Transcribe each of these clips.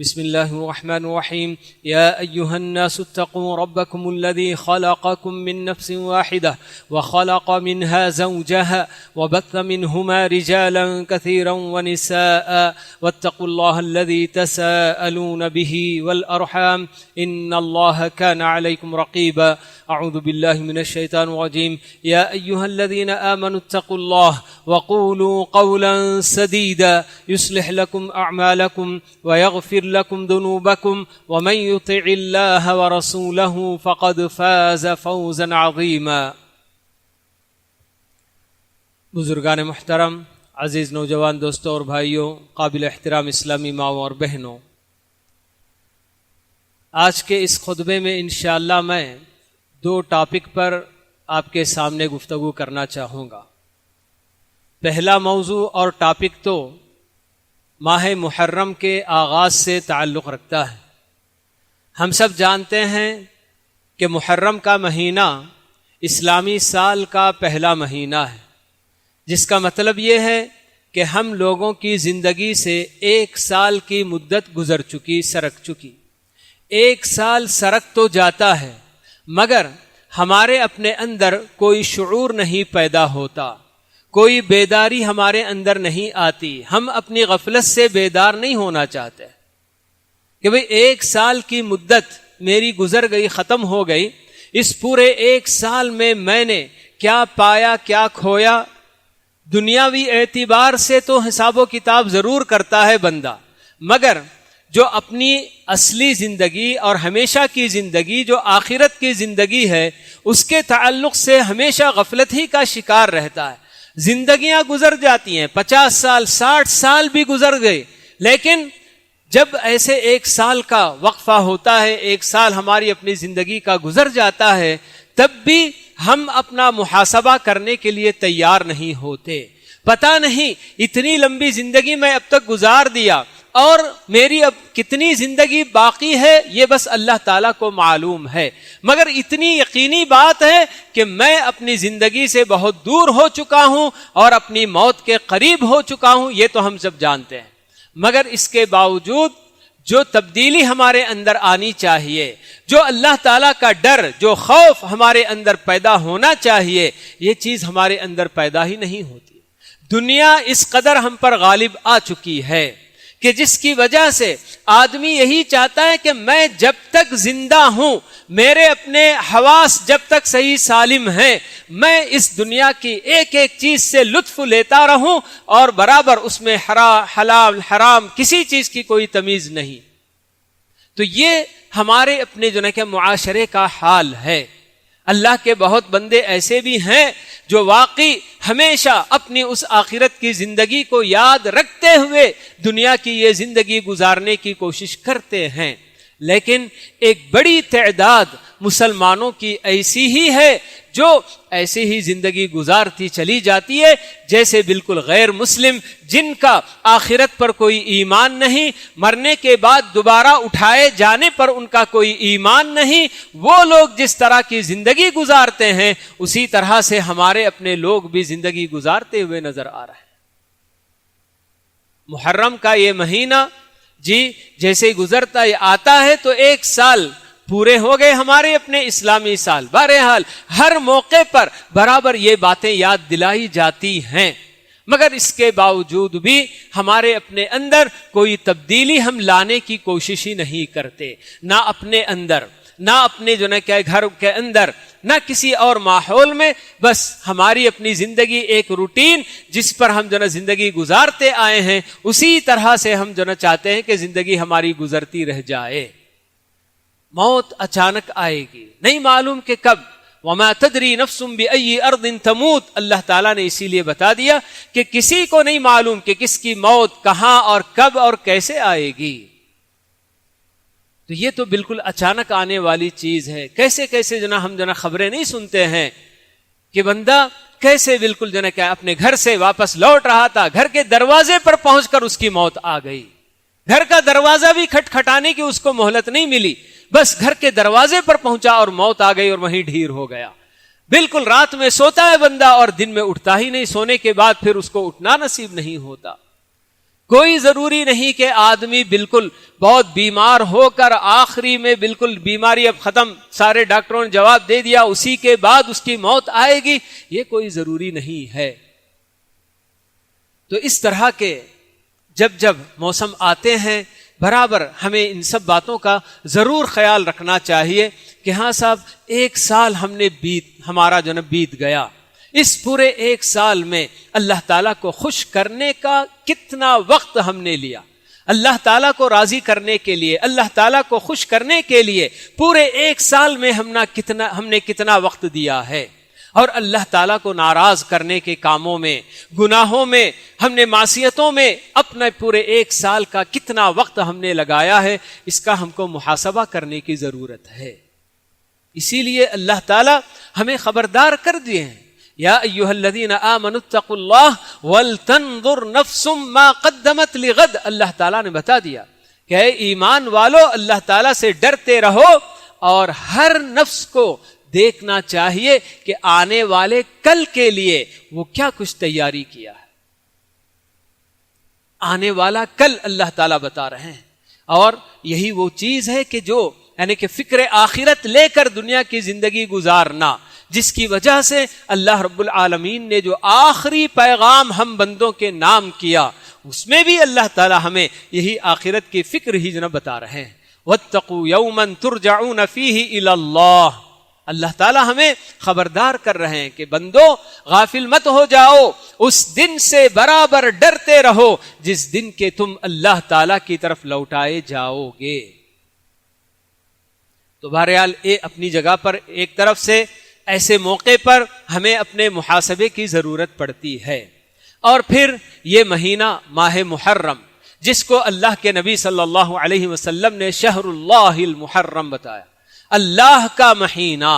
بسم الله الرحمن الرحيم يا أيها الناس اتقوا ربكم الذي خلقكم من نفس واحدة وخلق منها زوجها وبث منهما رجالا كثيرا ونساء واتقوا الله الذي تساءلون به والأرحام إن الله كان عليكم رقيبا أعوذ بالله من الشيطان الرجيم يا أيها الذين آمنوا اتقوا الله وقولوا قولا سديدا يصلح لكم أعمالكم ويغفر لكم ذنوبكم ومن يطع الله ورسوله فقد فاز فوزا عظيما۔ بزرگان محترم، عزیز نوجوان دوستوں اور بھائیوں، قابل احترام اسلامی ماؤں اور بہنوں، آج کے اس خطبے میں انشاءاللہ میں دو ٹاپک پر آپ کے سامنے گفتگو کرنا چاہوں گا۔ پہلا موضوع اور ٹاپک تو ماہ محرم کے آغاز سے تعلق رکھتا ہے۔ ہم سب جانتے ہیں کہ محرم کا مہینہ اسلامی سال کا پہلا مہینہ ہے، جس کا مطلب یہ ہے کہ ہم لوگوں کی زندگی سے ایک سال کی مدت گزر چکی، سرک چکی۔ ایک سال سرک تو جاتا ہے مگر ہمارے اپنے اندر کوئی شعور نہیں پیدا ہوتا، کوئی بیداری ہمارے اندر نہیں آتی۔ ہم اپنی غفلت سے بیدار نہیں ہونا چاہتے کہ بھئی ایک سال کی مدت میری گزر گئی، ختم ہو گئی، اس پورے ایک سال میں نے کیا پایا، کیا کھویا۔ دنیاوی اعتبار سے تو حساب و کتاب ضرور کرتا ہے بندہ، مگر جو اپنی اصلی زندگی اور ہمیشہ کی زندگی، جو آخرت کی زندگی ہے، اس کے تعلق سے ہمیشہ غفلت ہی کا شکار رہتا ہے۔ زندگیاں گزر جاتی ہیں، 50 سال 60 سال بھی گزر گئے، لیکن جب ایسے ایک سال کا وقفہ ہوتا ہے، ایک سال ہماری اپنی زندگی کا گزر جاتا ہے، تب بھی ہم اپنا محاسبہ کرنے کے لیے تیار نہیں ہوتے۔ پتہ نہیں اتنی لمبی زندگی میں اب تک گزار دیا اور میری اب کتنی زندگی باقی ہے، یہ بس اللہ تعالیٰ کو معلوم ہے، مگر اتنی یقینی بات ہے کہ میں اپنی زندگی سے بہت دور ہو چکا ہوں اور اپنی موت کے قریب ہو چکا ہوں، یہ تو ہم سب جانتے ہیں۔ مگر اس کے باوجود جو تبدیلی ہمارے اندر آنی چاہیے، جو اللہ تعالیٰ کا ڈر، جو خوف ہمارے اندر پیدا ہونا چاہیے، یہ چیز ہمارے اندر پیدا ہی نہیں ہوتی۔ دنیا اس قدر ہم پر غالب آ چکی ہے کہ جس کی وجہ سے آدمی یہی چاہتا ہے کہ میں جب تک زندہ ہوں، میرے اپنے حواس جب تک صحیح سالم ہیں، میں اس دنیا کی ایک ایک چیز سے لطف لیتا رہوں اور برابر اس میں حلال حرام کسی چیز کی کوئی تمیز نہیں۔ تو یہ ہمارے اپنے جو ہے کہ معاشرے کا حال ہے۔ اللہ کے بہت بندے ایسے بھی ہیں جو واقعی ہمیشہ اپنی اس آخرت کی زندگی کو یاد رکھتے ہوئے دنیا کی یہ زندگی گزارنے کی کوشش کرتے ہیں، لیکن ایک بڑی تعداد مسلمانوں کی ایسی ہی ہے جو ایسی ہی زندگی گزارتی چلی جاتی ہے جیسے بالکل غیر مسلم، جن کا آخرت پر کوئی ایمان نہیں، مرنے کے بعد دوبارہ اٹھائے جانے پر ان کا کوئی ایمان نہیں۔ وہ لوگ جس طرح کی زندگی گزارتے ہیں اسی طرح سے ہمارے اپنے لوگ بھی زندگی گزارتے ہوئے نظر آ رہے ہیں۔ محرم کا یہ مہینہ جیسے ہی گزرتا ہے آتا ہے تو ایک سال پورے ہو گئے ہمارے اپنے اسلامی سال۔ بہرحال ہر موقع پر برابر یہ باتیں یاد دلائی جاتی ہیں، مگر اس کے باوجود بھی ہمارے اپنے اندر کوئی تبدیلی ہم لانے کی کوشش ہی نہیں کرتے، نہ اپنے اندر، نہ اپنے جو ہے کہ گھر کے اندر، نہ کسی اور ماحول میں۔ بس ہماری اپنی زندگی ایک روٹین جس پر ہم جو ہے زندگی گزارتے آئے ہیں، اسی طرح سے ہم جو ہے چاہتے ہیں کہ زندگی ہماری گزرتی رہ جائے۔ موت اچانک آئے گی، نہیں معلوم کہ کب۔ وما تدری نفس بأي ارض تموت، اللہ تعالیٰ نے اسی لیے بتا دیا کہ کسی کو نہیں معلوم کہ کس کی موت کہاں اور کب اور کیسے آئے گی۔ تو یہ تو بالکل اچانک آنے والی چیز ہے۔ کیسے کیسے جنا ہم جنا خبریں نہیں سنتے ہیں کہ بندہ کیسے بالکل جنا کہ اپنے گھر سے واپس لوٹ رہا تھا، گھر کے دروازے پر پہنچ کر اس کی موت آ گئی۔ گھر کا دروازہ بھی کھٹکھٹانے کی اس کو مہلت نہیں ملی، بس گھر کے دروازے پر پہنچا اور موت آ گئی اور وہیں ڈھیر ہو گیا۔ بالکل رات میں سوتا ہے بندہ اور دن میں اٹھتا ہی نہیں، سونے کے بعد پھر اس کو اٹھنا نصیب نہیں ہوتا۔ کوئی ضروری نہیں کہ آدمی بالکل بہت بیمار ہو کر آخری میں بالکل بیماری اب ختم، سارے ڈاکٹروں نے جواب دے دیا، اسی کے بعد اس کی موت آئے گی، یہ کوئی ضروری نہیں ہے۔ تو اس طرح کے جب موسم آتے ہیں برابر ہمیں ان سب باتوں کا ضرور خیال رکھنا چاہیے کہ ہاں صاحب ایک سال ہمارا جو نا بیت گیا، اس پورے ایک سال میں اللہ تعالیٰ کو خوش کرنے کا کتنا وقت ہم نے لیا، اللہ تعالیٰ کو راضی کرنے کے لیے، اللہ تعالیٰ کو خوش کرنے کے لیے پورے ایک سال میں ہم نے کتنا وقت دیا ہے، اور اللہ تعالیٰ کو ناراض کرنے کے کاموں میں، گناہوں میں، ہم نے معصیتوں میں اپنے پورے ایک سال کا کتنا وقت ہم نے لگایا ہے، اس کا ہم کو محاسبہ کرنے کی ضرورت ہے۔ اسی لیے اللہ تعالیٰ ہمیں خبردار کر دیے ہیں، یا ایھا الذین آمنوا اتقوا اللہ ولتنظر نفس ما قدمت لغد، اللہ تعالیٰ نے بتا دیا کہ اے ایمان والو اللہ تعالیٰ سے ڈرتے رہو، اور ہر نفس کو دیکھنا چاہیے کہ آنے والے کل کے لیے وہ کیا کچھ تیاری کیا ہے۔ آنے والا کل اللہ تعالیٰ بتا رہے ہیں، اور یہی وہ چیز ہے کہ جو یعنی کہ فکر آخرت لے کر دنیا کی زندگی گزارنا، جس کی وجہ سے اللہ رب العالمین نے جو آخری پیغام ہم بندوں کے نام کیا، اس میں بھی اللہ تعالیٰ ہمیں یہی آخرت کی فکر ہی جناب بتا رہے ہیں۔ واتقوا یوما ترجعون فیہ الی اللہ، اللہ تعالیٰ ہمیں خبردار کر رہے ہیں کہ بندو غافل مت ہو جاؤ، اس دن سے برابر ڈرتے رہو جس دن کے تم اللہ تعالیٰ کی طرف لوٹائے جاؤ گے۔ تو بہرحال اپنی جگہ پر ایک طرف سے ایسے موقع پر ہمیں اپنے محاسبے کی ضرورت پڑتی ہے، اور پھر یہ مہینہ ماہ محرم، جس کو اللہ کے نبی صلی اللہ علیہ وسلم نے شہر اللہ المحرم بتایا، اللہ کا مہینہ۔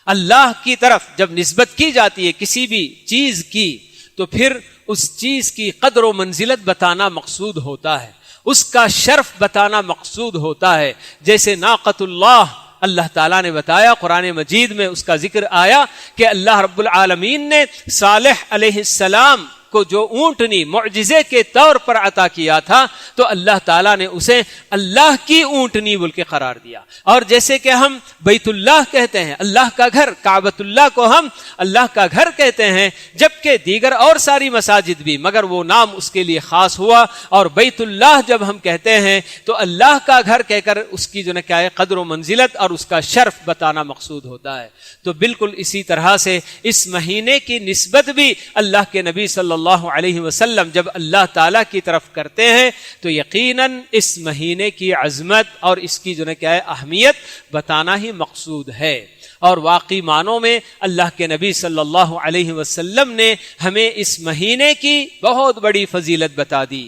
اللہ کی طرف جب نسبت کی جاتی ہے کسی بھی چیز کی، تو پھر اس چیز کی قدر و منزلت بتانا مقصود ہوتا ہے، اس کا شرف بتانا مقصود ہوتا ہے۔ جیسے ناقۃ اللہ تعالیٰ نے بتایا، قرآن مجید میں اس کا ذکر آیا کہ اللہ رب العالمین نے صالح علیہ السلام کو جو اونٹنی معجزے کے طور پر عطا کیا تھا، تو اللہ تعالیٰ نے اسے اللہ کی اونٹنی بول کے قرار دیا۔ اور جیسے کہ ہم بیت اللہ کہتے ہیں، اللہ کا گھر، کعبۃ اللہ کو ہم اللہ کا گھر کہتے ہیں، جبکہ دیگر اور ساری مساجد بھی، مگر وہ نام اس کے لیے خاص ہوا، اور بیت اللہ جب ہم کہتے ہیں تو اللہ کا گھر کہہ کر اس کی جو کیا ہے قدر و منزلت اور اس کا شرف بتانا مقصود ہوتا ہے۔ تو بالکل اسی طرح سے اس مہینے کی نسبت بھی اللہ کے نبی صلی اللہ علیہ وسلم جب اللہ تعالیٰ کی طرف کرتے ہیں تو یقیناً اس مہینے کی عظمت اور اس کی جو کیا ہے اہمیت بتانا ہی مقصود ہے۔ اور واقعی معنوں میں اللہ کے نبی صلی اللہ علیہ وسلم نے ہمیں اس مہینے کی بہت بڑی فضیلت بتا دی۔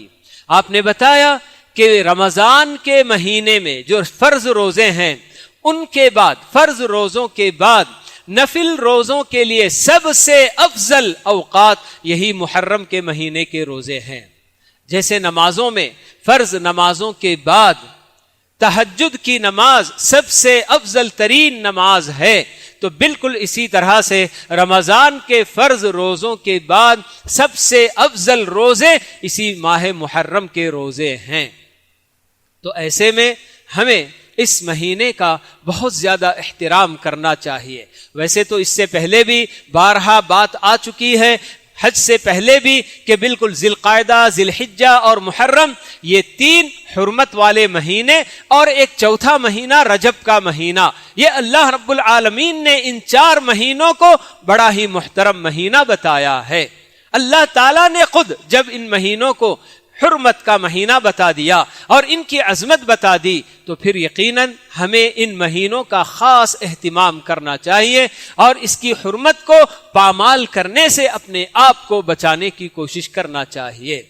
آپ نے بتایا کہ رمضان کے مہینے میں جو فرض روزے ہیں، ان کے بعد فرض روزوں کے بعد نفل روزوں کے لیے سب سے افضل اوقات یہی محرم کے مہینے کے روزے ہیں۔ جیسے نمازوں میں فرض نمازوں کے بعد تہجد کی نماز سب سے افضل ترین نماز ہے، تو بالکل اسی طرح سے رمضان کے فرض روزوں کے بعد سب سے افضل روزے اسی ماہ محرم کے روزے ہیں۔ تو ایسے میں ہمیں اس مہینے کا بہت زیادہ احترام کرنا چاہیے۔ ویسے تو اس سے پہلے بھی بارہا بات آ چکی ہے، حج سے پہلے بھی، کہ بالکل ذی القعدہ، ذی الحجہ اور محرم یہ تین حرمت والے مہینے، اور ایک چوتھا مہینہ رجب کا مہینہ، یہ اللہ رب العالمین نے ان چار مہینوں کو بڑا ہی محترم مہینہ بتایا ہے۔ اللہ تعالیٰ نے خود جب ان مہینوں کو حرمت کا مہینہ بتا دیا اور ان کی عظمت بتا دی، تو پھر یقیناً ہمیں ان مہینوں کا خاص اہتمام کرنا چاہیے، اور اس کی حرمت کو پامال کرنے سے اپنے آپ کو بچانے کی کوشش کرنا چاہیے۔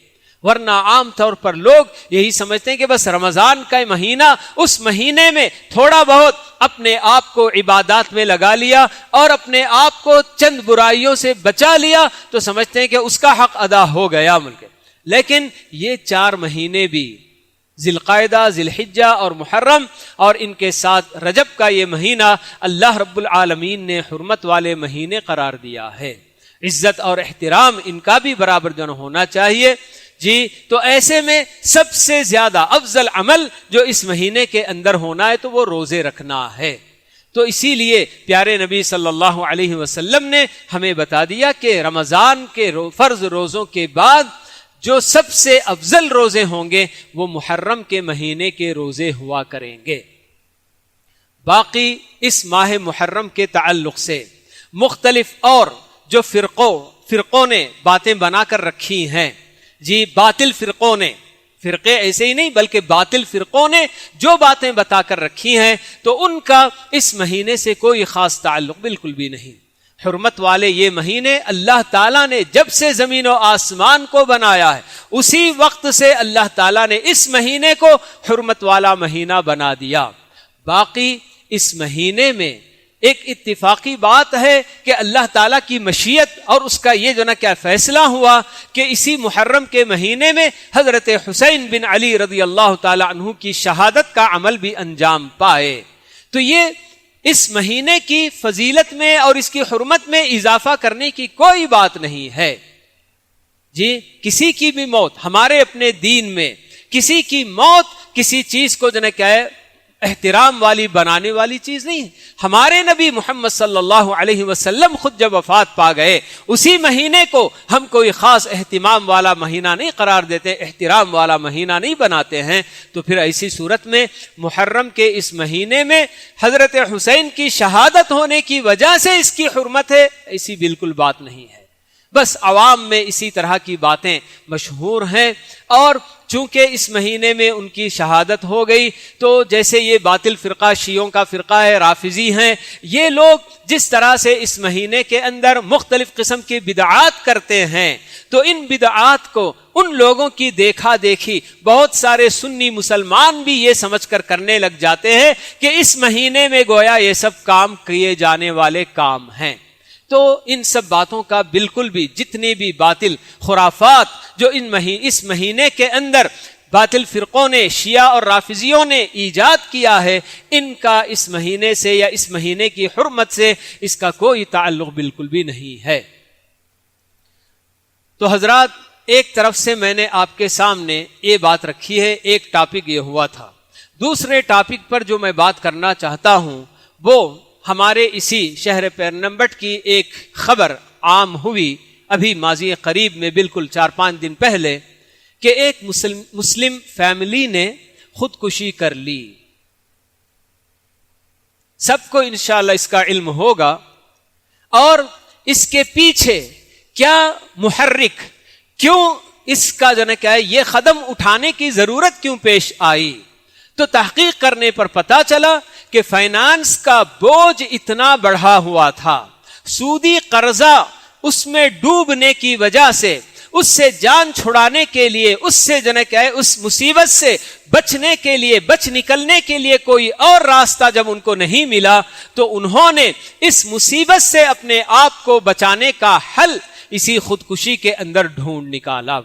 ورنہ عام طور پر لوگ یہی سمجھتے ہیں کہ بس رمضان کا مہینہ، اس مہینے میں تھوڑا بہت اپنے آپ کو عبادات میں لگا لیا اور اپنے آپ کو چند برائیوں سے بچا لیا، تو سمجھتے ہیں کہ اس کا حق ادا ہو گیا ملک۔ لیکن یہ چار مہینے بھی، ذی القعدہ، ذی الحجہ اور محرم، اور ان کے ساتھ رجب کا یہ مہینہ اللہ رب العالمین نے حرمت والے مہینے قرار دیا ہے۔ عزت اور احترام ان کا بھی برابر جو ہونا چاہیے۔ جی تو ایسے میں سب سے زیادہ افضل عمل جو اس مہینے کے اندر ہونا ہے تو وہ روزے رکھنا ہے. تو اسی لیے پیارے نبی صلی اللہ علیہ وسلم نے ہمیں بتا دیا کہ رمضان کے فرض روزوں کے بعد جو سب سے افضل روزے ہوں گے وہ محرم کے مہینے کے روزے ہوا کریں گے. باقی اس ماہ محرم کے تعلق سے مختلف اور جو فرقوں نے باتیں بنا کر رکھی ہیں، جی باطل فرقوں نے، فرقے ایسے ہی نہیں بلکہ باطل فرقوں نے جو باتیں بتا کر رکھی ہیں تو ان کا اس مہینے سے کوئی خاص تعلق بالکل بھی نہیں. حرمت والے یہ مہینے اللہ تعالیٰ نے جب سے زمین و آسمان کو بنایا ہے اسی وقت سے اللہ تعالیٰ نے اس مہینے کو حرمت والا مہینہ بنا دیا. باقی اس مہینے میں ایک اتفاقی بات ہے کہ اللہ تعالیٰ کی مشیت اور اس کا یہ جو نا کیا فیصلہ ہوا کہ اسی محرم کے مہینے میں حضرت حسین بن علی رضی اللہ تعالی عنہ کی شہادت کا عمل بھی انجام پائے. تو یہ اس مہینے کی فضیلت میں اور اس کی حرمت میں اضافہ کرنے کی کوئی بات نہیں ہے. جی کسی کی بھی موت ہمارے اپنے دین میں کسی کی موت کسی چیز کو جو نا کیا ہے احترام والی بنانے والی چیز نہیں ہے. ہمارے نبی محمد صلی اللہ علیہ وسلم خود جب وفات پا گئے اسی مہینے کو ہم کوئی خاص اہتمام والا مہینہ نہیں قرار دیتے، احترام والا مہینہ نہیں بناتے ہیں. تو پھر ایسی صورت میں محرم کے اس مہینے میں حضرت حسین کی شہادت ہونے کی وجہ سے اس کی حرمت ہے، ایسی بالکل بات نہیں ہے. بس عوام میں اسی طرح کی باتیں مشہور ہیں اور چونکہ اس مہینے میں ان کی شہادت ہو گئی تو جیسے یہ باطل فرقہ شیعوں کا فرقہ ہے، رافضی ہیں، یہ لوگ جس طرح سے اس مہینے کے اندر مختلف قسم کی بدعات کرتے ہیں تو ان بدعات کو ان لوگوں کی دیکھا دیکھی بہت سارے سنی مسلمان بھی یہ سمجھ کر کرنے لگ جاتے ہیں کہ اس مہینے میں گویا یہ سب کام کیے جانے والے کام ہیں. تو ان سب باتوں کا بالکل بھی جتنی بھی باطل خرافات جو اس مہینے کے اندر باطل فرقوں نے شیعہ اور رافضیوں نے ایجاد کیا ہے ان کا اس مہینے سے یا اس مہینے کی حرمت سے اس کا کوئی تعلق بالکل بھی نہیں ہے. تو حضرات ایک طرف سے میں نے آپ کے سامنے یہ بات رکھی ہے، ایک ٹاپک یہ ہوا تھا. دوسرے ٹاپک پر جو میں بات کرنا چاہتا ہوں وہ ہمارے اسی شہر پیرنمبٹ کی ایک خبر عام ہوئی ابھی ماضی قریب میں بالکل 4-5 دن پہلے کہ ایک مسلم فیملی نے خودکشی کر لی. سب کو انشاءاللہ اس کا علم ہوگا اور اس کے پیچھے کیا محرک، کیوں اس کا جو ہے کیا ہے یہ قدم اٹھانے کی ضرورت کیوں پیش آئی. تو تحقیق کرنے پر پتا چلا کہ فائنانس کا بوجھ اتنا بڑھا ہوا تھا، سودی قرضہ اس میں ڈوبنے کی وجہ سے اس سے جان چھڑانے کے لیے، اس سے جو ہے کیا ہے اس مصیبت سے بچنے کے لیے، بچ نکلنے کے لیے کوئی اور راستہ جب ان کو نہیں ملا تو انہوں نے اس مصیبت سے اپنے آپ کو بچانے کا حل اسی خودکشی کے اندر ڈھونڈ نکالا.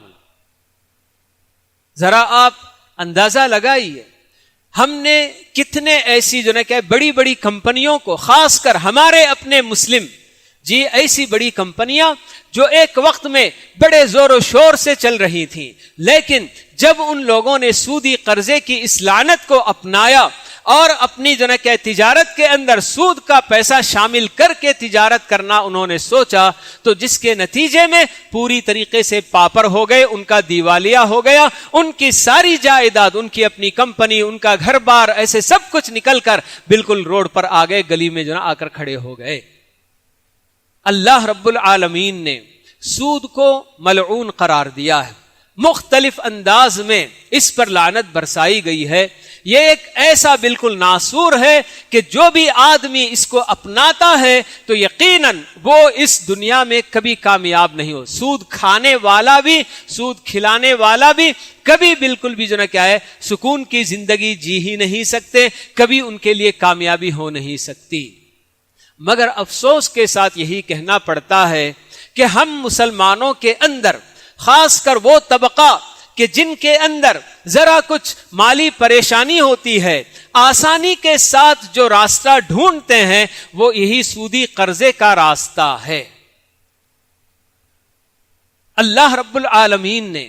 ذرا آپ اندازہ لگائیے ہم نے کتنے ایسی جو ہے کہ بڑی بڑی کمپنیوں کو، خاص کر ہمارے اپنے مسلم ایسی بڑی کمپنیاں جو ایک وقت میں بڑے زور و شور سے چل رہی تھیں، لیکن جب ان لوگوں نے سودی قرضے کی اس لعنت کو اپنایا اور اپنی جو ہے کہ تجارت کے اندر سود کا پیسہ شامل کر کے تجارت کرنا انہوں نے سوچا تو جس کے نتیجے میں پوری طریقے سے پاپر ہو گئے، ان کا دیوالیہ ہو گیا، ان کی ساری جائیداد، ان کی اپنی کمپنی، ان کا گھر بار ایسے سب کچھ نکل کر بالکل روڈ پر آ گئے، گلی میں جو آ کر کھڑے ہو گئے. اللہ رب العالمین نے سود کو ملعون قرار دیا ہے، مختلف انداز میں اس پر لعنت برسائی گئی ہے. یہ ایک ایسا بالکل ناسور ہے کہ جو بھی آدمی اس کو اپناتا ہے تو یقیناً وہ اس دنیا میں کبھی کامیاب نہیں ہو. سود کھانے والا بھی، سود کھلانے والا بھی کبھی بالکل بھی جو نا کیا ہے سکون کی زندگی جی ہی نہیں سکتے، کبھی ان کے لیے کامیابی ہو نہیں سکتی. مگر افسوس کے ساتھ یہی کہنا پڑتا ہے کہ ہم مسلمانوں کے اندر خاص کر وہ طبقہ کہ جن کے اندر ذرا کچھ مالی پریشانی ہوتی ہے، آسانی کے ساتھ جو راستہ ڈھونڈتے ہیں وہ یہی سودی قرضے کا راستہ ہے. اللہ رب العالمین نے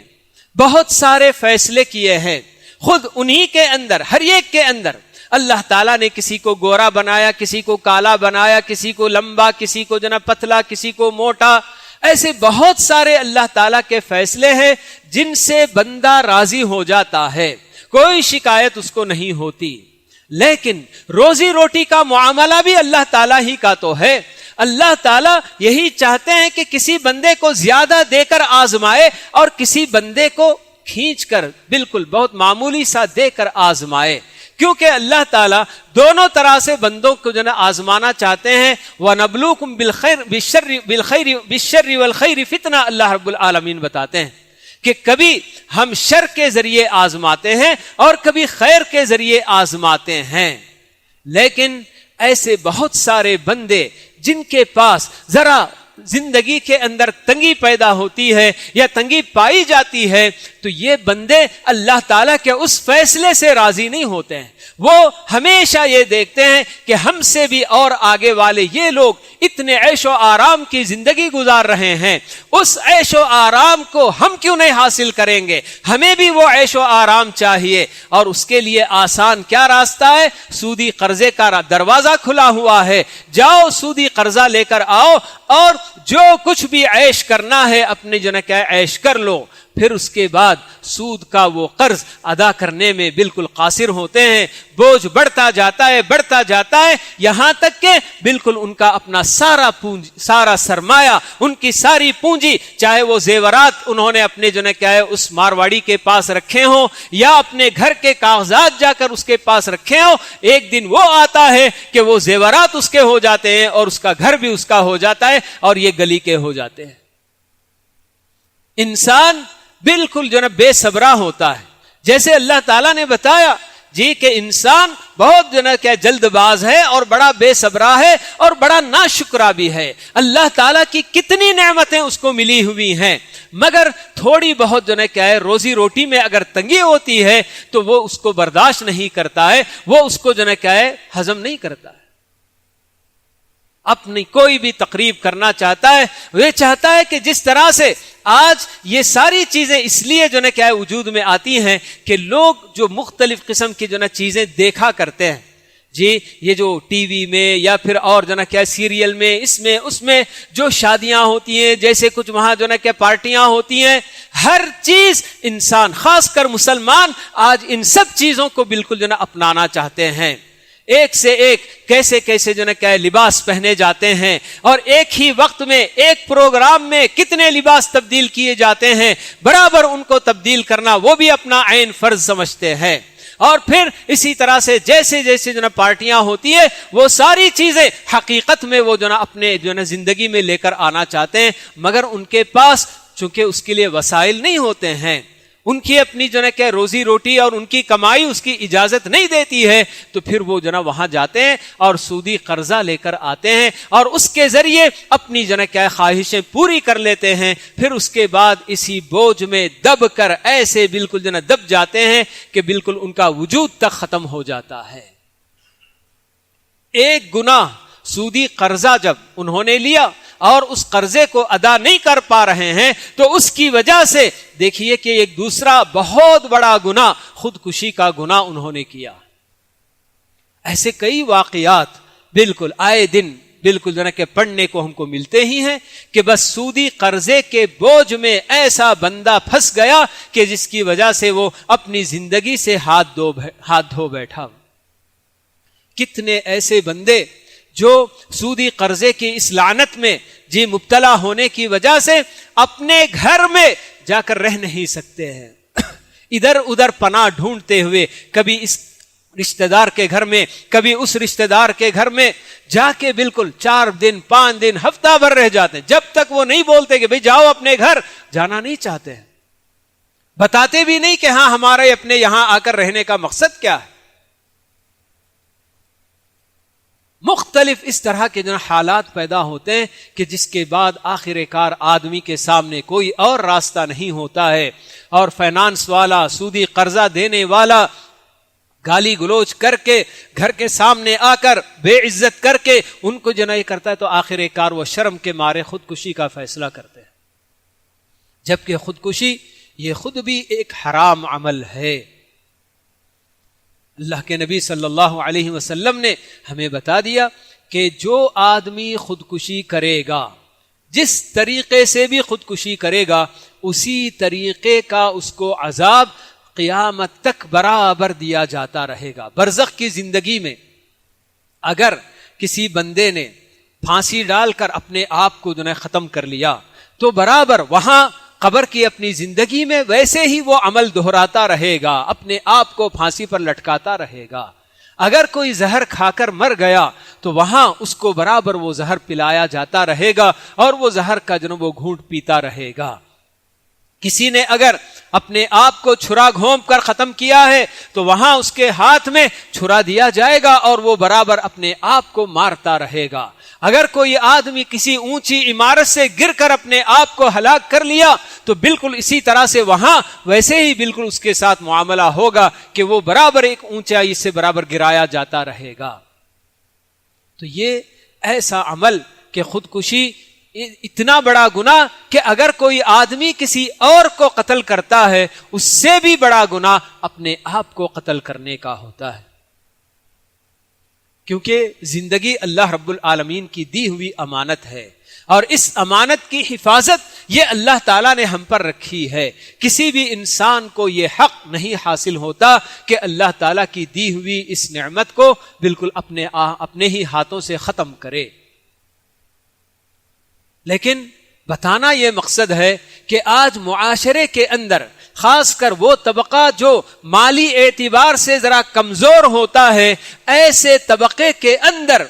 بہت سارے فیصلے کیے ہیں، خود انہی کے اندر، ہر ایک کے اندر اللہ تعالیٰ نے کسی کو گورا بنایا، کسی کو کالا بنایا، کسی کو لمبا، کسی کو پتلا، کسی کو موٹا. ایسے بہت سارے اللہ تعالیٰ کے فیصلے ہیں جن سے بندہ راضی ہو جاتا ہے، کوئی شکایت اس کو نہیں ہوتی. لیکن روزی روٹی کا معاملہ بھی اللہ تعالیٰ ہی کا تو ہے. اللہ تعالیٰ یہی چاہتے ہیں کہ کسی بندے کو زیادہ دے کر آزمائے اور کسی بندے کو کھینچ کر بالکل بہت معمولی سا دے کر آزمائے، کیونکہ اللہ تعالیٰ دونوں طرح سے بندوں کو آزمانا چاہتے ہیں. وَنَبْلُوكُمْ بِالشَّرِّ وَالْخَيْرِ فتنہ، اللہ رب العالمین بتاتے ہیں کہ کبھی ہم شر کے ذریعے آزماتے ہیں اور کبھی خیر کے ذریعے آزماتے ہیں. لیکن ایسے بہت سارے بندے جن کے پاس ذرا زندگی کے اندر تنگی پیدا ہوتی ہے یا تنگی پائی جاتی ہے، تو یہ بندے اللہ تعالیٰ کے اس فیصلے سے راضی نہیں ہوتے ہیں. وہ ہمیشہ یہ دیکھتے ہیں کہ ہم سے بھی اور آگے والے یہ لوگ اتنے عیش و آرام کی زندگی گزار رہے ہیں، اس عیش و آرام کو ہم کیوں نہیں حاصل کریں گے؟ ہمیں بھی وہ عیش و آرام چاہیے. اور اس کے لیے آسان کیا راستہ ہے؟ سودی قرضے کا دروازہ کھلا ہوا ہے. جاؤ سودی قرضہ لے کر آؤ اور جو کچھ بھی عیش کرنا ہے اپنے عیش کر لو. پھر اس کے بعد سود کا وہ قرض ادا کرنے میں بالکل قاصر ہوتے ہیں. بوجھ بڑھتا جاتا ہے یہاں تک کہ بالکل ان کا اپنا سارا سرمایہ، ان کی ساری پونجی، چاہے وہ زیورات انہوں نے اپنے اس مارواڑی کے پاس رکھے ہوں یا اپنے گھر کے کاغذات جا کر اس کے پاس رکھے ہوں، ایک دن وہ آتا ہے کہ وہ زیورات اس کے ہو جاتے ہیں اور اس کا گھر بھی اس کا ہو جاتا ہے اور یہ گلی کے ہو جاتے ہیں. انسان بالکل بے صبرا ہوتا ہے. جیسے اللہ تعالیٰ نے بتایا جی کہ انسان بہت جلد باز ہے اور بڑا بے صبرا ہے اور بڑا ناشکرا بھی ہے. اللہ تعالیٰ کی کتنی نعمتیں اس کو ملی ہوئی ہیں، مگر تھوڑی بہت روزی روٹی میں اگر تنگی ہوتی ہے تو وہ اس کو برداشت نہیں کرتا ہے، وہ اس کو ہضم نہیں کرتا ہے. اپنی کوئی بھی تقریب کرنا چاہتا ہے، وہ چاہتا ہے کہ جس طرح سے آج یہ ساری چیزیں اس لیے وجود میں آتی ہیں کہ لوگ جو مختلف قسم کی چیزیں دیکھا کرتے ہیں، جی یہ جو ٹی وی میں یا پھر اور سیریل میں، اس میں جو شادیاں ہوتی ہیں، جیسے کچھ وہاں پارٹیاں ہوتی ہیں، ہر چیز انسان خاص کر مسلمان آج ان سب چیزوں کو بالکل اپنانا چاہتے ہیں. ایک سے ایک کیسے لباس پہنے جاتے ہیں اور ایک ہی وقت میں ایک پروگرام میں کتنے لباس تبدیل کیے جاتے ہیں، برابر ان کو تبدیل کرنا وہ بھی اپنا عین فرض سمجھتے ہیں. اور پھر اسی طرح سے جیسے پارٹیاں ہوتی ہے وہ ساری چیزیں حقیقت میں وہ اپنے زندگی میں لے کر آنا چاہتے ہیں، مگر ان کے پاس چونکہ اس کے لیے وسائل نہیں ہوتے ہیں، ان کی اپنی روزی روٹی اور ان کی کمائی اس کی اجازت نہیں دیتی ہے، تو پھر وہ وہاں جاتے ہیں اور سودی قرضہ لے کر آتے ہیں اور اس کے ذریعے اپنی خواہشیں پوری کر لیتے ہیں. پھر اس کے بعد اسی بوجھ میں دب کر ایسے بالکل دب جاتے ہیں کہ بالکل ان کا وجود تک ختم ہو جاتا ہے. ایک گناہ سودی قرضہ جب انہوں نے لیا اور اس قرضے کو ادا نہیں کر پا رہے ہیں تو اس کی وجہ سے دیکھیے کہ ایک دوسرا بہت بڑا گناہ، خودکشی کا گناہ انہوں نے کیا. ایسے کئی واقعات بالکل آئے دن بالکل پڑھنے کو ہم کو ملتے ہی ہیں کہ بس سودی قرضے کے بوجھ میں ایسا بندہ پھنس گیا کہ جس کی وجہ سے وہ اپنی زندگی سے ہاتھ دھو بیٹھا. کتنے ایسے بندے جو سودی قرضے کی اس لعنت میں مبتلا ہونے کی وجہ سے اپنے گھر میں جا کر رہ نہیں سکتے ہیں، ادھر ادھر پناہ ڈھونڈتے ہوئے کبھی اس رشتہ دار کے گھر میں کبھی اس رشتہ دار کے گھر میں جا کے بالکل 4 دن 5 دن ہفتہ بھر رہ جاتے ہیں، جب تک وہ نہیں بولتے کہ بھئی جاؤ اپنے گھر. جانا نہیں چاہتے ہیں، بتاتے بھی نہیں کہ ہاں ہمارے اپنے یہاں آ کر رہنے کا مقصد کیا ہے. مختلف اس طرح کے حالات پیدا ہوتے ہیں کہ جس کے بعد آخر کار آدمی کے سامنے کوئی اور راستہ نہیں ہوتا ہے اور فائنانس والا، سودی قرضہ دینے والا گالی گلوچ کر کے گھر کے سامنے آ کر بے عزت کر کے ان کو یہ کرتا ہے تو آخر کار وہ شرم کے مارے خودکشی کا فیصلہ کرتے ہیں. جبکہ خودکشی یہ خود بھی ایک حرام عمل ہے۔ اللہ کے نبی صلی اللہ علیہ وسلم نے ہمیں بتا دیا کہ جو آدمی خودکشی کرے گا، جس طریقے سے بھی خودکشی کرے گا، اسی طریقے کا اس کو عذاب قیامت تک برابر دیا جاتا رہے گا۔ برزخ کی زندگی میں اگر کسی بندے نے پھانسی ڈال کر اپنے آپ کو ختم کر لیا تو برابر وہاں قبر کی اپنی زندگی میں ویسے ہی وہ عمل دہراتا رہے گا، اپنے آپ کو پھانسی پر لٹکاتا رہے گا۔ اگر کوئی زہر کھا کر مر گیا تو وہاں اس کو برابر وہ زہر پلایا جاتا رہے گا اور وہ زہر کا وہ گھونٹ پیتا رہے گا۔ کسی نے اگر اپنے آپ کو چھرا گھونپ کر ختم کیا ہے تو وہاں اس کے ہاتھ میں چھرا دیا جائے گا اور وہ برابر اپنے آپ کو مارتا رہے گا۔ اگر کوئی آدمی کسی اونچی عمارت سے گر کر اپنے آپ کو ہلاک کر لیا تو بالکل اسی طرح سے وہاں ویسے ہی بالکل اس کے ساتھ معاملہ ہوگا کہ وہ برابر ایک اونچائی سے برابر گرایا جاتا رہے گا۔ تو یہ ایسا عمل کہ خودکشی اتنا بڑا گناہ کہ اگر کوئی آدمی کسی اور کو قتل کرتا ہے اس سے بھی بڑا گناہ اپنے آپ کو قتل کرنے کا ہوتا ہے، کیونکہ زندگی اللہ رب العالمین کی دی ہوئی امانت ہے اور اس امانت کی حفاظت یہ اللہ تعالیٰ نے ہم پر رکھی ہے۔ کسی بھی انسان کو یہ حق نہیں حاصل ہوتا کہ اللہ تعالیٰ کی دی ہوئی اس نعمت کو بالکل اپنے ہی ہاتھوں سے ختم کرے۔ لیکن بتانا یہ مقصد ہے کہ آج معاشرے کے اندر خاص کر وہ طبقہ جو مالی اعتبار سے ذرا کمزور ہوتا ہے، ایسے طبقے کے اندر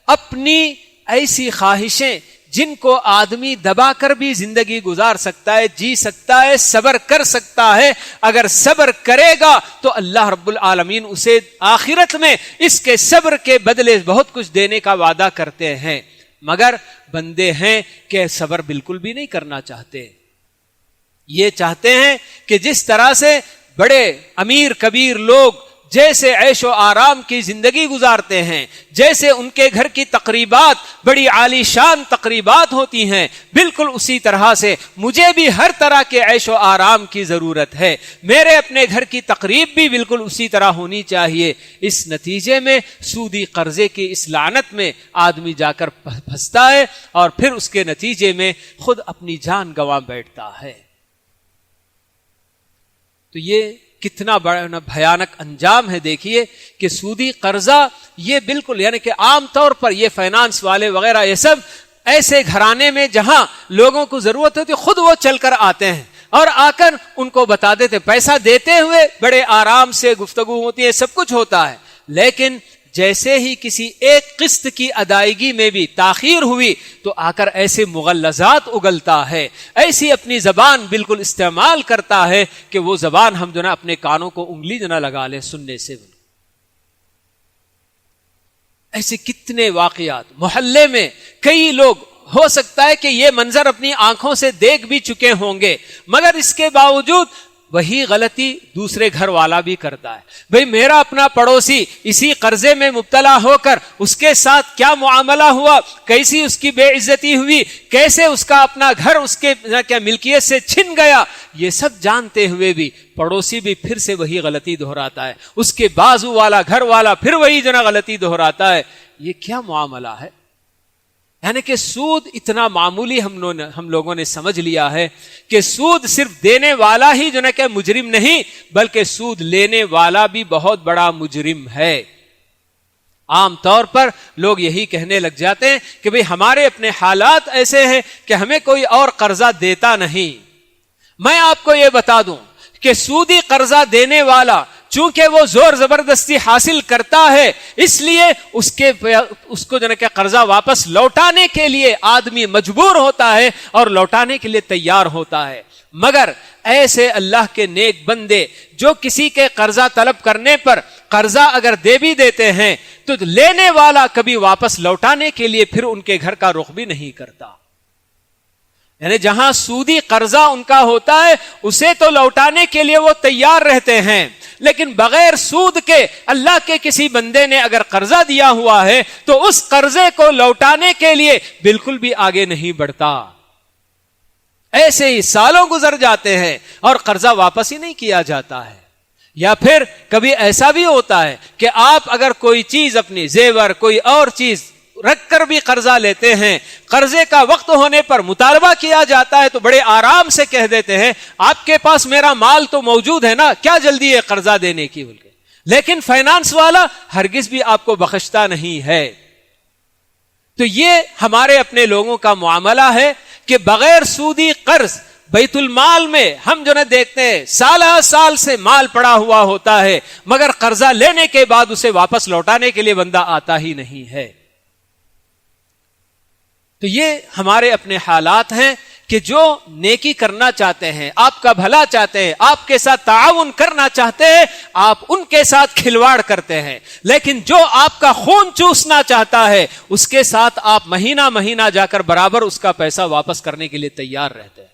اپنی ایسی خواہشیں جن کو آدمی دبا کر بھی زندگی گزار سکتا ہے، جی سکتا ہے، صبر کر سکتا ہے، اگر صبر کرے گا تو اللہ رب العالمین اسے آخرت میں اس کے صبر کے بدلے بہت کچھ دینے کا وعدہ کرتے ہیں۔ مگر بندے ہیں کہ صبر بالکل بھی نہیں کرنا چاہتے، یہ چاہتے ہیں کہ جس طرح سے بڑے امیر کبیر لوگ جیسے عیش و آرام کی زندگی گزارتے ہیں، جیسے ان کے گھر کی تقریبات بڑی عالی شان تقریبات ہوتی ہیں، بالکل اسی طرح سے مجھے بھی ہر طرح کے عیش و آرام کی ضرورت ہے، میرے اپنے گھر کی تقریب بھی بالکل اسی طرح ہونی چاہیے۔ اس نتیجے میں سودی قرضے کی اس لعنت میں آدمی جا کر پھنستا ہے اور پھر اس کے نتیجے میں خود اپنی جان گنوا بیٹھتا ہے۔ تو یہ کتنا بڑا بھیانک انجام ہے۔ دیکھیے کہ سودی قرضہ یہ بالکل یعنی کہ عام طور پر یہ فائنانس والے وغیرہ یہ سب ایسے گھرانے میں جہاں لوگوں کو ضرورت ہوتی خود وہ چل کر آتے ہیں اور آ کر ان کو بتا دیتے، پیسہ دیتے ہوئے بڑے آرام سے گفتگو ہوتی ہے، سب کچھ ہوتا ہے، لیکن جیسے ہی کسی ایک قسط کی ادائیگی میں بھی تاخیر ہوئی تو آ کر ایسے مغلظات اگلتا ہے، ایسی اپنی زبان بالکل استعمال کرتا ہے کہ وہ زبان ہم اپنے کانوں کو انگلی لگا لے سننے سے۔ ایسے کتنے واقعات محلے میں کئی لوگ ہو سکتا ہے کہ یہ منظر اپنی آنکھوں سے دیکھ بھی چکے ہوں گے، مگر اس کے باوجود وہی غلطی دوسرے گھر والا بھی کرتا ہے۔ بھئی میرا اپنا پڑوسی اسی قرضے میں مبتلا ہو کر اس کے ساتھ کیا معاملہ ہوا، کیسی اس کی بے عزتی ہوئی، کیسے اس کا اپنا گھر اس کے کیا ملکیت سے چھن گیا، یہ سب جانتے ہوئے بھی پڑوسی بھی پھر سے وہی غلطی دہراتا ہے، اس کے بازو والا گھر والا پھر وہی غلطی دہراتا ہے۔ یہ کیا معاملہ ہے؟ یعنی کہ سود اتنا معمولی ہم لوگوں نے سمجھ لیا ہے کہ سود صرف دینے والا ہی کہ مجرم نہیں، بلکہ سود لینے والا بھی بہت بڑا مجرم ہے۔ عام طور پر لوگ یہی کہنے لگ جاتے ہیں کہ بھئی ہمارے اپنے حالات ایسے ہیں کہ ہمیں کوئی اور قرضہ دیتا نہیں۔ میں آپ کو یہ بتا دوں کہ سودی قرضہ دینے والا چونکہ وہ زور زبردستی حاصل کرتا ہے، اس لیے اس کو کہ قرضہ واپس لوٹانے کے لیے آدمی مجبور ہوتا ہے اور لوٹانے کے لیے تیار ہوتا ہے۔ مگر ایسے اللہ کے نیک بندے جو کسی کے قرضہ طلب کرنے پر قرضہ اگر دے بھی دیتے ہیں تو لینے والا کبھی واپس لوٹانے کے لیے پھر ان کے گھر کا رخ بھی نہیں کرتا۔ یعنی جہاں سودی قرضہ ان کا ہوتا ہے اسے تو لوٹانے کے لیے وہ تیار رہتے ہیں، لیکن بغیر سود کے اللہ کے کسی بندے نے اگر قرضہ دیا ہوا ہے تو اس قرضے کو لوٹانے کے لیے بالکل بھی آگے نہیں بڑھتا۔ ایسے ہی سالوں گزر جاتے ہیں اور قرضہ واپس ہی نہیں کیا جاتا ہے. یا پھر کبھی ایسا بھی ہوتا ہے کہ آپ اگر کوئی چیز اپنی زیور کوئی اور چیز رکھ کر بھی قرضہ لیتے ہیں, قرضے کا وقت ہونے پر مطالبہ کیا جاتا ہے تو بڑے آرام سے کہہ دیتے ہیں آپ کے پاس میرا مال تو موجود ہے نا, کیا جلدی ہے قرضہ دینے کی بول کے. لیکن فائنانس والا ہرگز بھی آپ کو بخشتا نہیں ہے. تو یہ ہمارے اپنے لوگوں کا معاملہ ہے کہ بغیر سودی قرض بیت المال میں ہم جو دیکھتے ہیں سالہ سال سے مال پڑا ہوا ہوتا ہے, مگر قرضہ لینے کے بعد اسے واپس لوٹانے کے لیے بندہ آتا ہی نہیں ہے. تو یہ ہمارے اپنے حالات ہیں کہ جو نیکی کرنا چاہتے ہیں, آپ کا بھلا چاہتے ہیں, آپ کے ساتھ تعاون کرنا چاہتے ہیں, آپ ان کے ساتھ کھلواڑ کرتے ہیں. لیکن جو آپ کا خون چوسنا چاہتا ہے اس کے ساتھ آپ مہینہ مہینہ جا کر برابر اس کا پیسہ واپس کرنے کے لیے تیار رہتے ہیں.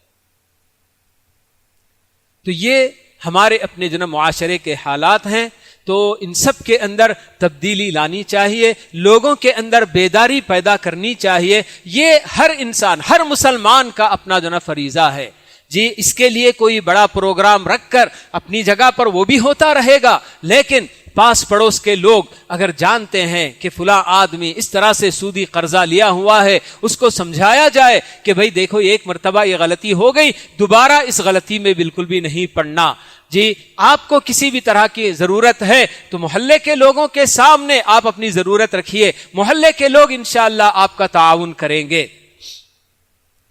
تو یہ ہمارے اپنے جو معاشرے کے حالات ہیں. تو ان سب کے اندر تبدیلی لانی چاہیے, لوگوں کے اندر بیداری پیدا کرنی چاہیے. یہ ہر انسان, ہر مسلمان کا اپنا جو فریضہ ہے. جی اس کے لیے کوئی بڑا پروگرام رکھ کر اپنی جگہ پر وہ بھی ہوتا رہے گا, لیکن پاس پڑوس کے لوگ اگر جانتے ہیں کہ فلاں آدمی اس طرح سے سودی قرضہ لیا ہوا ہے, اس کو سمجھایا جائے کہ بھئی دیکھو ایک مرتبہ یہ غلطی ہو گئی, دوبارہ اس غلطی میں بالکل بھی نہیں پڑنا. جی آپ کو کسی بھی طرح کی ضرورت ہے تو محلے کے لوگوں کے سامنے آپ اپنی ضرورت رکھیے, محلے کے لوگ انشاءاللہ آپ کا تعاون کریں گے.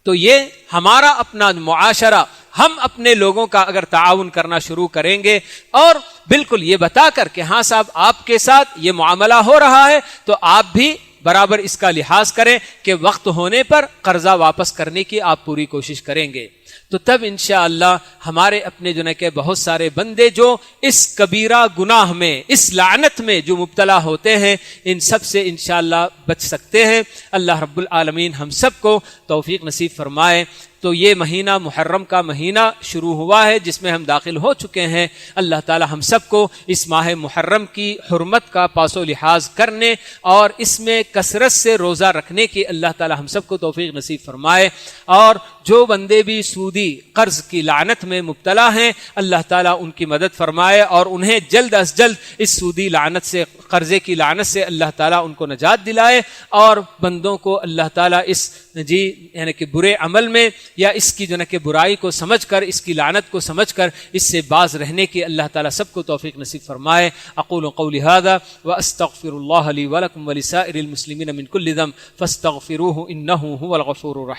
تو یہ ہمارا اپنا معاشرہ, ہم اپنے لوگوں کا اگر تعاون کرنا شروع کریں گے اور بالکل یہ بتا کر کہ ہاں صاحب آپ کے ساتھ یہ معاملہ ہو رہا ہے تو آپ بھی برابر اس کا لحاظ کریں کہ وقت ہونے پر قرضہ واپس کرنے کی آپ پوری کوشش کریں گے, تو تب انشاءاللہ ہمارے اپنے جو کہ بہت سارے بندے جو اس کبیرہ گناہ میں, اس لعنت میں جو مبتلا ہوتے ہیں, ان سب سے انشاءاللہ بچ سکتے ہیں. اللہ رب العالمین ہم سب کو توفیق نصیب فرمائے. تو یہ مہینہ محرم کا مہینہ شروع ہوا ہے جس میں ہم داخل ہو چکے ہیں. اللہ تعالی ہم سب کو اس ماہ محرم کی حرمت کا پاس و لحاظ کرنے اور اس میں کثرت سے روزہ رکھنے کی اللہ تعالی ہم سب کو توفیق نصیب فرمائے. اور جو بندے بھی سودی قرض کی لعنت میں مبتلا ہیں اللہ تعالیٰ ان کی مدد فرمائے اور انہیں جلد از جلد اس سودی لعنت سے, قرضے کی لعنت سے اللہ تعالیٰ ان کو نجات دلائے, اور بندوں کو اللہ تعالیٰ اس یعنی کہ برے عمل میں یا اس کی کہ برائی کو سمجھ کر, اس کی لعنت کو سمجھ کر اس سے باز رہنے کی اللہ تعالیٰ سب کو توفیق نصیب فرمائے. اقول قولی ھذا واستغفر اللہ لی ولکم ولسائر المسلمین من کل ذنب فاستغفروہ انہ ھو الغفور الرحیم.